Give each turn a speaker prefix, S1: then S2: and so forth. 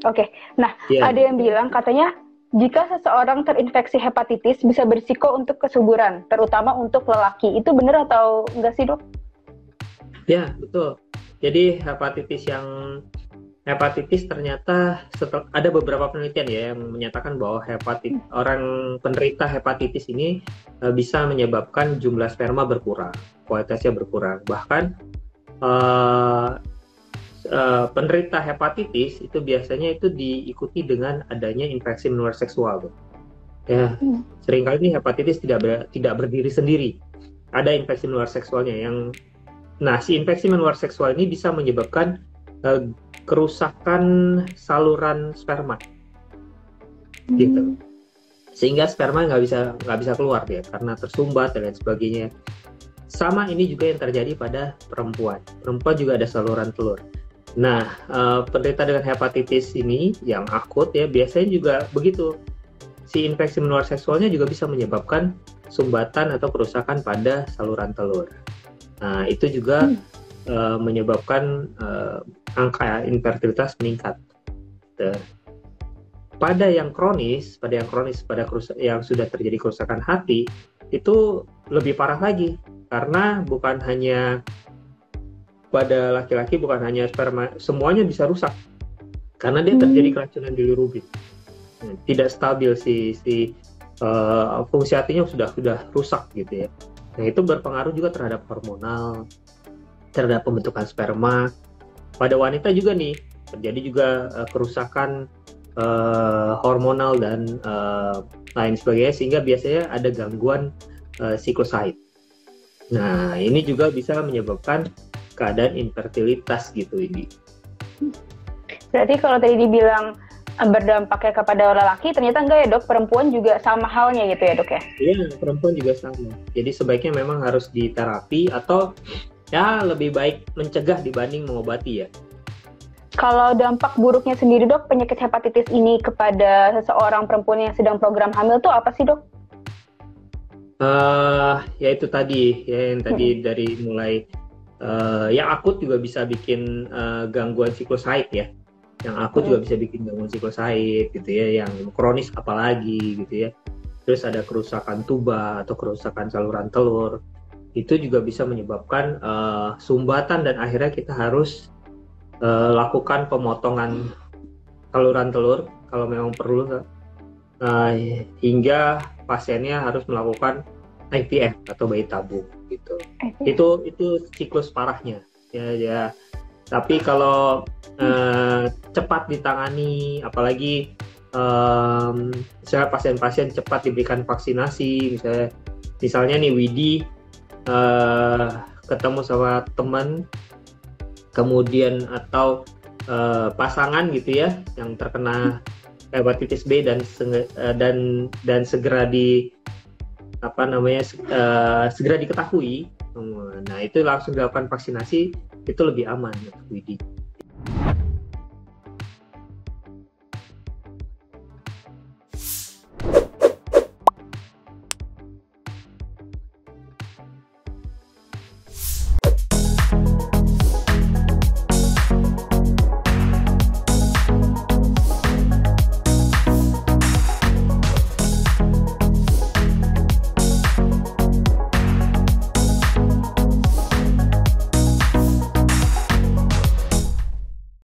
S1: Oke. Nah,
S2: Iya,
S1: ada yang bilang katanya jika seseorang terinfeksi hepatitis bisa berisiko untuk kesuburan, terutama untuk lelaki. Itu benar atau enggak sih, Dok?
S2: ya betul. Jadi hepatitis ternyata ada beberapa penelitian ya yang menyatakan bahwa orang penderita hepatitis ini bisa menyebabkan jumlah sperma berkurang, kualitasnya berkurang. Bahkan eh, penderita hepatitis itu biasanya itu diikuti dengan adanya infeksi menular seksual, tuh. Ya,
S1: Hmm.
S2: seringkali ini hepatitis tidak berdiri sendiri. Ada infeksi menular seksualnya nah, si infeksi menular seksual ini bisa menyebabkan kerusakan saluran sperma, gitu.
S1: Hmm.
S2: Sehingga sperma nggak bisa keluar dia karena tersumbat dan lain sebagainya. Sama ini juga yang terjadi pada perempuan. Perempuan juga ada saluran telur. Nah, penderita dengan hepatitis ini yang akut ya biasanya juga begitu. Si infeksi menular seksualnya juga bisa menyebabkan sumbatan atau kerusakan pada saluran telur. Nah, itu juga menyebabkan angka infertilitas meningkat. Pada yang kronis, yang sudah terjadi kerusakan hati, itu lebih parah lagi. Karena bukan hanya pada laki-laki, bukan hanya sperma, semuanya bisa rusak. Karena dia terjadi keracunan bilirubin. Tidak stabil fungsi hatinya sudah rusak gitu ya. Nah, itu berpengaruh juga terhadap hormonal, terhadap pembentukan sperma. Pada wanita juga nih terjadi juga kerusakan hormonal dan lain sebagainya, sehingga biasanya ada gangguan siklus haid. Nah, ini juga bisa menyebabkan keadaan infertilitas gitu ini.
S1: Berarti kalau tadi dibilang berdampaknya kepada lelaki, ternyata enggak ya, Dok? Perempuan juga sama halnya gitu ya, Dok ya?
S2: Iya, perempuan juga sama. Jadi sebaiknya memang harus diterapi atau ya lebih baik mencegah dibanding mengobati ya.
S1: Kalau dampak buruknya sendiri, Dok, penyakit hepatitis ini kepada seseorang perempuan yang sedang program hamil tuh apa sih, Dok?
S2: Ya itu tadi ya, yang tadi dari mulai yang akut juga bisa bikin gangguan siklus haid ya. Yang akut juga bisa bikin gangguan siklus haid gitu ya. Yang kronis apalagi gitu ya. Terus ada kerusakan tuba atau kerusakan saluran telur. Itu juga bisa menyebabkan sumbatan dan akhirnya kita harus lakukan pemotongan saluran telur kalau memang perlu, hingga pasiennya harus melakukan IVF atau bayi tabung gitu. Itu siklus parahnya ya. Tapi kalau cepat ditangani, apalagi misalnya pasien-pasien cepat diberikan vaksinasi, misalnya nih Widi ketemu sama teman, kemudian atau pasangan gitu ya yang terkena hepatitis B dan segera segera diketahui, nah itu langsung dilakukan vaksinasi, itu lebih aman untuk Widi.